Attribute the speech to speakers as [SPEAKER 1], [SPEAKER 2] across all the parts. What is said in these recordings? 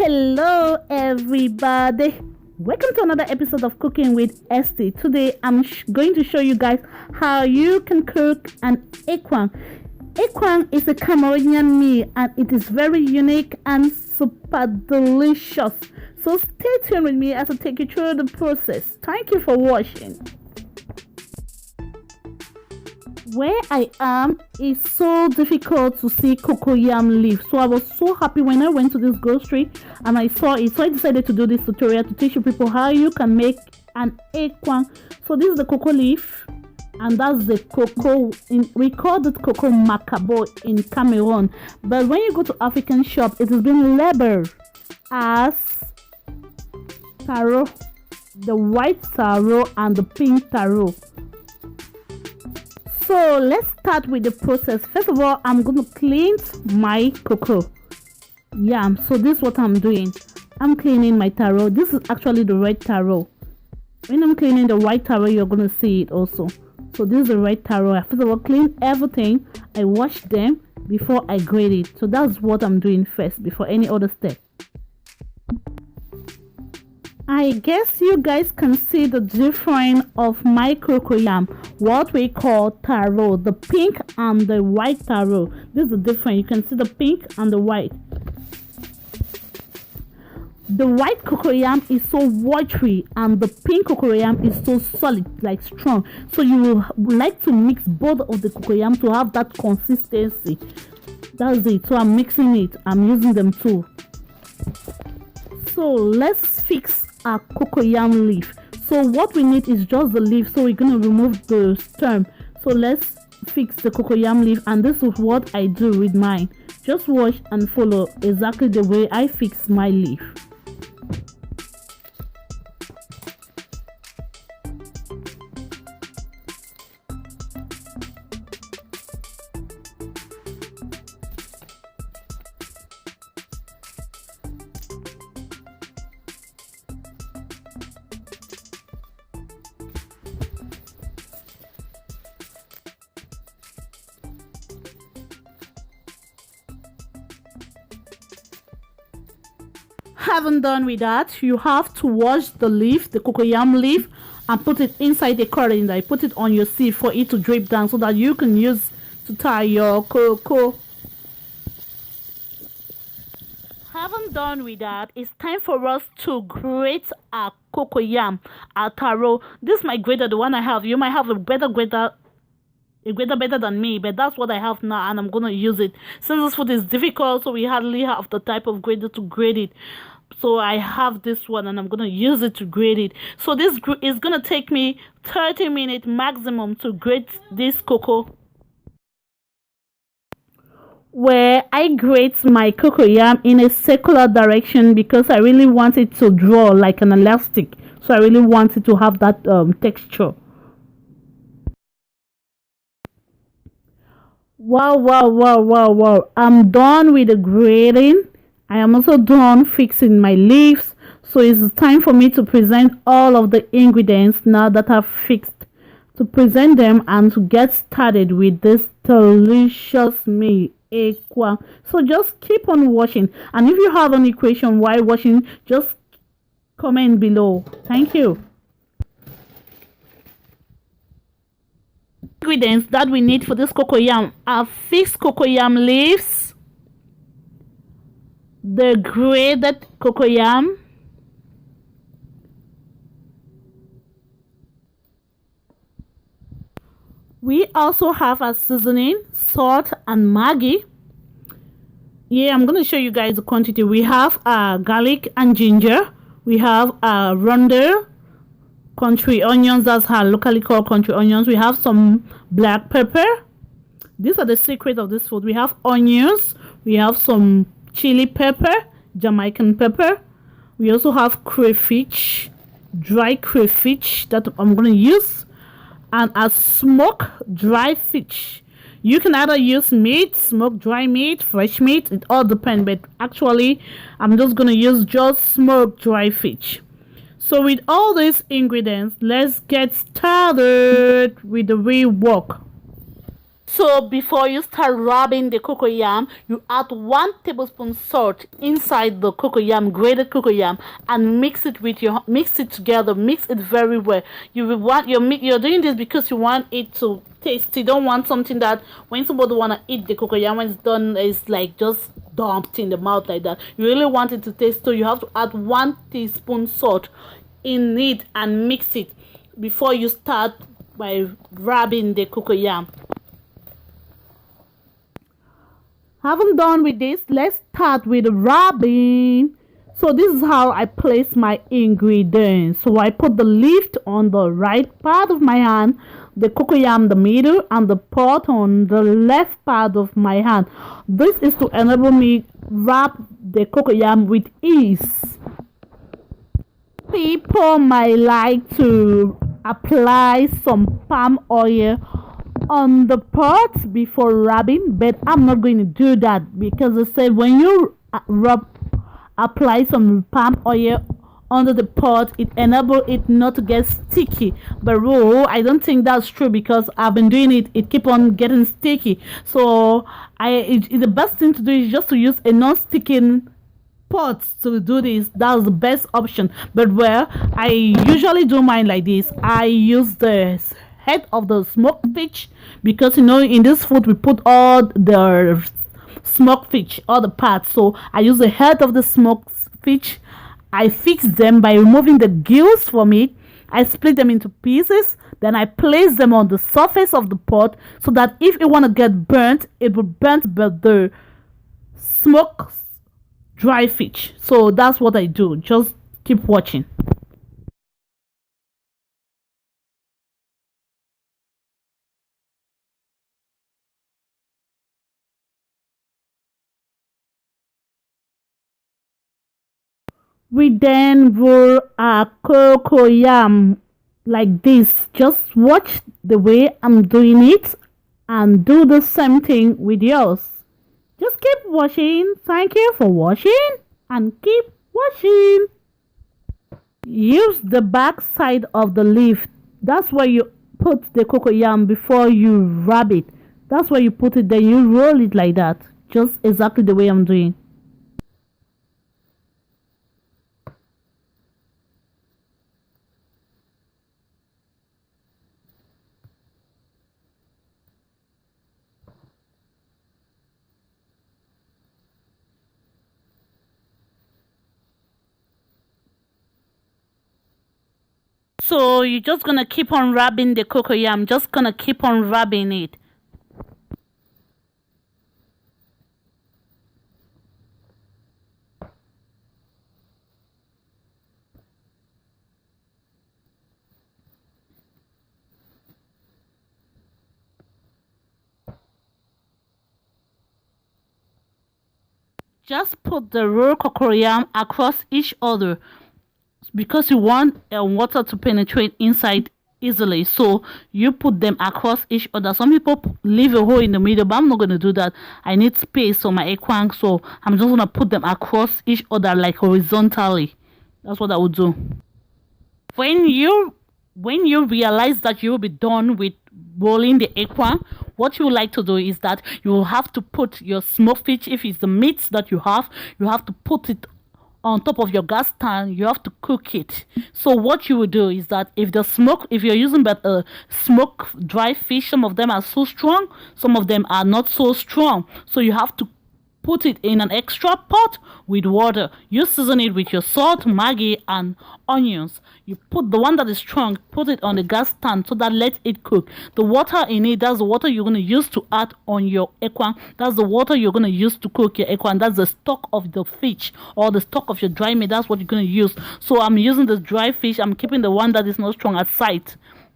[SPEAKER 1] Hello everybody, welcome to another episode of Cooking with Esther. Today I'm going to show you guys how you can cook an ekwang. Ekwang is a Cameroonian meal and it is very unique and super delicious. So stay tuned with me as I take you through the process. Thank you for watching. Where I am is so difficult to see cocoyam leaf, so I was so happy when I went to this grocery and I saw it, so I decided to do this tutorial to teach you people how you can make an ekwang. So this is the cocoa leaf and that's the cocoa. We call it cocoa macabo in Cameroon, but when you go to African shop it has been labeled as taro, the white taro and the pink taro. So let's start with the process. First of all, I'm going to clean my cocoa. So this is what I'm doing. I'm cleaning my taro. This is actually the red taro. When I'm cleaning the white taro, you're going to see it also. So this is the red taro. First of all, clean everything. I wash them before I grate it. So that's what I'm doing first before any other step. I guess you guys can see the difference of my cocoyam, what we call taro, the pink and the white taro. This is the difference. You can see the pink and the white. The white cocoyam is so watery and the pink cocoyam is so solid, like strong. So you will like to mix both of the cocoyam to have that consistency. That's it. So I'm mixing it. I'm using them too. So let's fix our cocoyam leaf. So what we need is just the leaf, so we're going to remove the stem. So let's fix the cocoyam leaf, and this is what I do with mine. Just watch and follow exactly the way I fix my leaf. Haven't done with that, you have to wash the leaf, the cocoyam leaf, and put it inside the colander. Put it on your sieve for it to drip down so that you can use to tie your cocoa. Haven't done with that, it's time for us to grate our cocoyam, our taro. This is my grater, the one I have. You might have a better grater than me, but that's what I have now and I'm gonna use it. Since this food is difficult, so we hardly have the type of grater to grate it, so I have this one and I'm gonna use it to grate it. So this is gonna take me 30 minutes maximum to grate this cocoa. Where I grate my cocoyam in a circular direction because I really want it to draw like an elastic, so I really want it to have that texture. Wow, I'm done with the grating. I am also done fixing my leaves, so it's time for me to present all of the ingredients now that I've fixed, to present them and to get started with this delicious meal, ekwang. So just keep on watching, and if you have any question while watching, just comment below. Thank you. Ingredients that we need for this cocoyam are fixed cocoyam leaves, the grated cocoyam, we also have a seasoning, salt and Maggi. I'm going to show you guys the quantity. We have garlic and ginger, we have roundel country onions, that's how locally called country onions. We have some black pepper. These are the secret of this food. We have onions, we have some chili pepper, Jamaican pepper. We also have crayfish, dry crayfish that I'm going to use, and a smoked dry fish. You can either use meat, smoked dry meat, fresh meat, it all depends, but actually I'm just going to use just smoked dry fish. So with all these ingredients, let's get started with the real work. So before you start rubbing the cocoyam, you add 1 tablespoon salt inside the cocoyam, grated cocoyam, and mix it together. Mix it very well. You're doing this because you want it to taste. You don't want something that when somebody wanna eat the cocoyam, when it's done, it's like just dumped in the mouth like that. You really want it to taste, so you have to add 1 teaspoon salt in it and mix it before you start by rubbing the cocoyam. Having done with this, let's start with rubbing. So this is how I place my ingredients. So I put the leaf on the right part of my hand, the cocoyam the middle, and the pot on the left part of my hand. This is to enable me wrap the cocoyam with ease. People might like to apply some palm oil on the pot before rubbing, but I'm not going to do that because I said when you apply some palm oil under the pot, it enables it not to get sticky. But I don't think that's true because I've been doing it. It keep on getting sticky. So the best thing to do is just to use a non-sticking pot to do this. That's the best option. But I usually do mine like this. I use the head of the smoked fish because in this food we put all the smoked fish, all the parts. So I use the head of the smoked fish. I fix them by removing the gills from it. I split them into pieces. Then I place them on the surface of the pot so that if it want to get burnt, it will burnt but the smoked dry fish. So that's what I do. Just keep watching. We then roll our cocoyam like this. Just watch the way I'm doing it and do the same thing with yours. Just keep watching. Thank you for watching and keep watching. Use the back side of the leaf. That's where you put the cocoyam before you rub it. That's where you put it, then you roll it like that. Just exactly the way I'm doing. So you're just gonna keep on rubbing the cocoyam, just gonna keep on rubbing it. Just put the raw cocoyam across each other because you want water to penetrate inside easily. So you put them across each other. Some people leave a hole in the middle, but I'm not going to do that. I need space on my ekwang, so I'm just going to put them across each other like horizontally. That's what I would do. When you realize that you will be done with rolling the ekwang, what you would like to do is that you will have to put your smoked fish, if it's the meat that you have to put it on top of your gas stand. You have to cook it. So what you will do is that if you're using smoked dry fish, some of them are so strong, some of them are not so strong. So you have to put it in an extra pot with water. You season it with your salt, Maggi, and onions. You put the one that is strong, put it on the gas stand so that let it cook. The water in it, that's the water you're going to use to add on your ekwang. That's the water you're going to use to cook your ekwang. That's the stock of the fish or the stock of your dry meat. That's what you're going to use. So I'm using the dry fish. I'm keeping the one that is not strong aside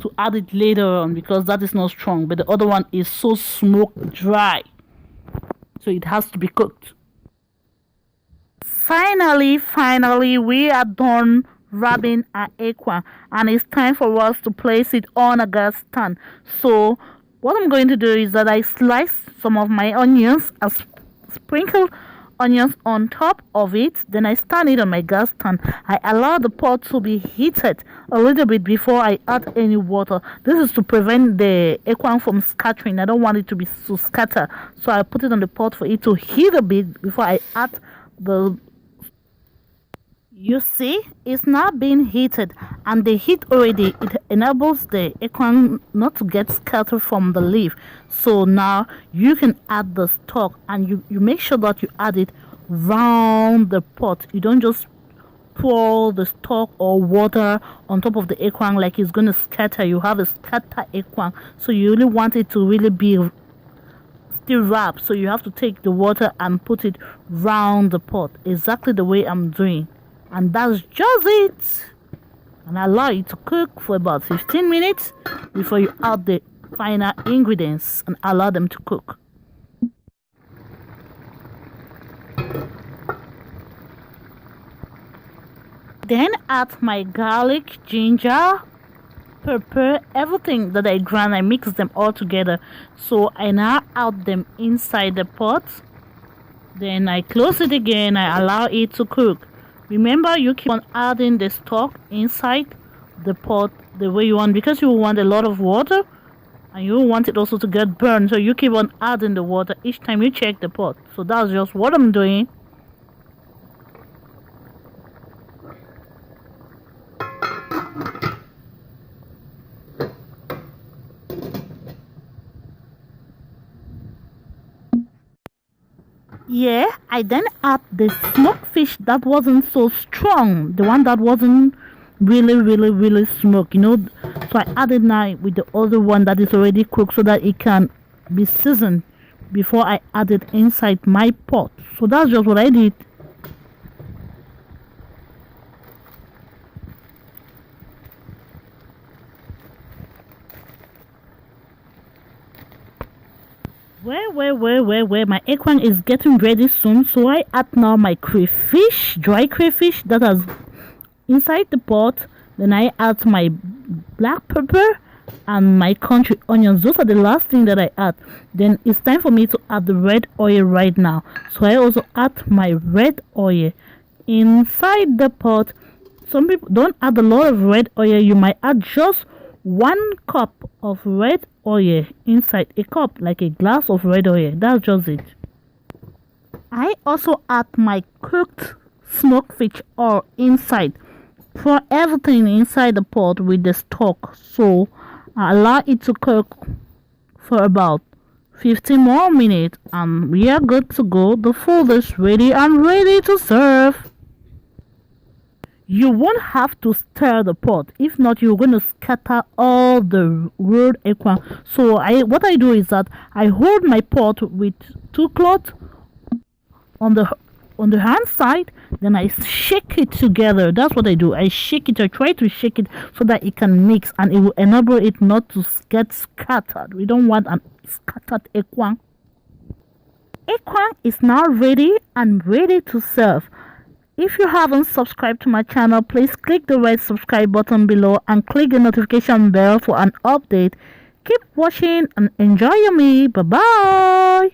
[SPEAKER 1] to add it later on because that is not strong. But the other one is so smoked dry. So it has to be cooked. Finally, we are done rubbing our ekwang and it's time for us to place it on a gas stand. So what I'm going to do is that I slice some of my onions, I sprinkle onions on top of it. Then I stand it on my gas stand. I allow the pot to be heated a little bit before I add any water. This is to prevent the ekwang from scattering. I don't want it to be so scatter, so I put it on the pot for it to heat a bit before I add the. You see, it's now being heated, and the heat already, it enables the ekwang not to get scattered from the leaf. So now you can add the stock, and you make sure that you add it round the pot. You don't just pour the stock or water on top of the ekwang like it's going to scatter. You have a scatter ekwang, so you really want it to really be still wrapped. So you have to take the water and put it round the pot, exactly the way I'm doing. And that's just it. And allow it to cook for about 15 minutes before you add the final ingredients and allow them to cook. Then add my garlic, ginger, pepper, everything that I grind. I mix them all together. So I now add them inside the pot. Then I close it again. I allow it to cook. Remember, you keep on adding the stock inside the pot the way you want, because you want a lot of water and you want it also to get burned. So you keep on adding the water each time you check the pot. So that's just what I'm doing. Yeah, I then add the smoked fish that wasn't so strong, the one that wasn't really smoked, you know. So I added now with the other one that is already cooked so that it can be seasoned before I add it inside my pot. So that's just what I did. Where my ekwang is getting ready soon, so I add now my crayfish, dry crayfish that is inside the pot. Then I add my black pepper and my country onions. Those are the last thing that I add. Then it's time for me to add the red oil right now, so I also add my red oil inside the pot. Some people don't add a lot of red oil. You might add just 1 cup of red oil inside a cup, like a glass of red oil. That's just it. I also add my cooked smoked fish oil inside. Pour everything inside the pot with the stock. So I allow it to cook for about 15 more minutes, and we are good to go. The food is ready and ready to serve. You won't have to stir the pot. If not, you're going to scatter all the raw ekwang. So what I do is that I hold my pot with 2 cloths on the hand side. Then I shake it together. That's what I do. I shake it. I try to shake it so that it can mix, and it will enable it not to get scattered. We don't want a scattered ekwang. Ekwang is now ready and ready to serve. If you haven't subscribed to my channel, please click the red subscribe button below and click the notification bell for an update. Keep watching and enjoy your meal. Bye bye.